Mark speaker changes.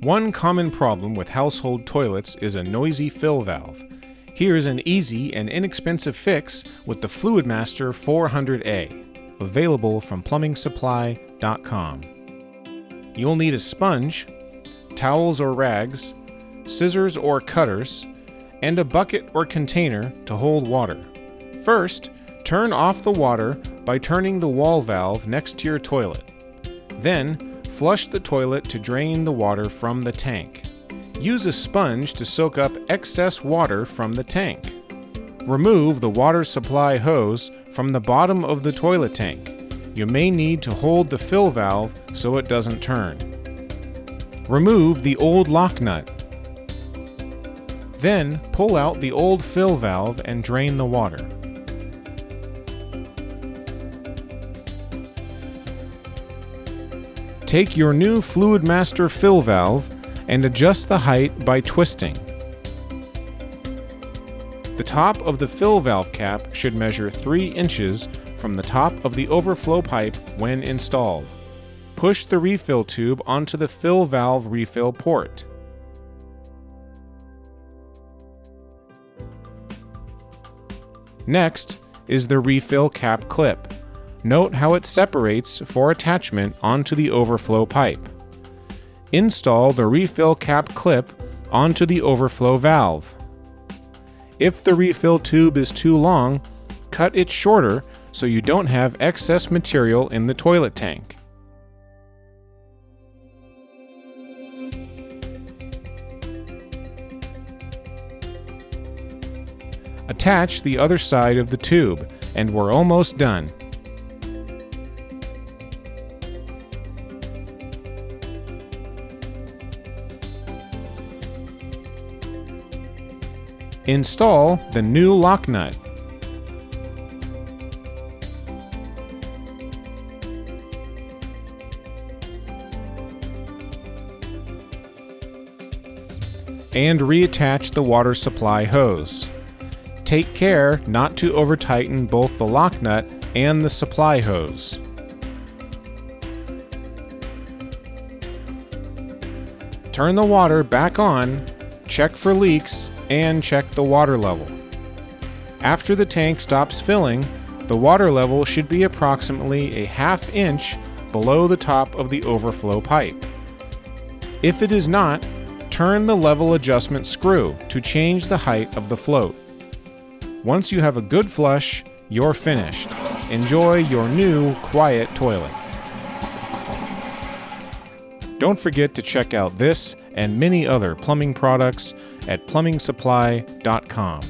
Speaker 1: One common problem with household toilets is a noisy fill valve. Here's an easy and inexpensive fix with the Fluidmaster 400A, available from PlumbingSupply.com. You'll need a sponge, towels or rags, scissors or cutters, and a bucket or container to hold water. First, turn off the water by turning the wall valve next to your toilet. Then, flush the toilet to drain the water from the tank. Use a sponge to soak up excess water from the tank. Remove the water supply hose from the bottom of the toilet tank. You may need to hold the fill valve so it doesn't turn. Remove the old lock nut. Then, pull out the old fill valve and drain the water. Take your new Fluidmaster fill valve and adjust the height by twisting. The top of the fill valve cap should measure 3 inches from the top of the overflow pipe when installed. Push the refill tube onto the fill valve refill port. Next is the refill cap clip. Note how it separates for attachment onto the overflow pipe. Install the refill cap clip onto the overflow valve. If the refill tube is too long, cut it shorter so you don't have excess material in the toilet tank. Attach the other side of the tube, and we're almost done. Install the new lock nut. And reattach the water supply hose. Take care not to over-tighten both the lock nut and the supply hose. Turn the water back on, check for leaks, and check the water level. After the tank stops filling, the water level should be approximately a ½ inch below the top of the overflow pipe. If it is not, turn the level adjustment screw to change the height of the float. Once you have a good flush, you're finished. Enjoy your new, quiet toilet. Don't forget to check out this and many other plumbing products at PlumbingSupply.com.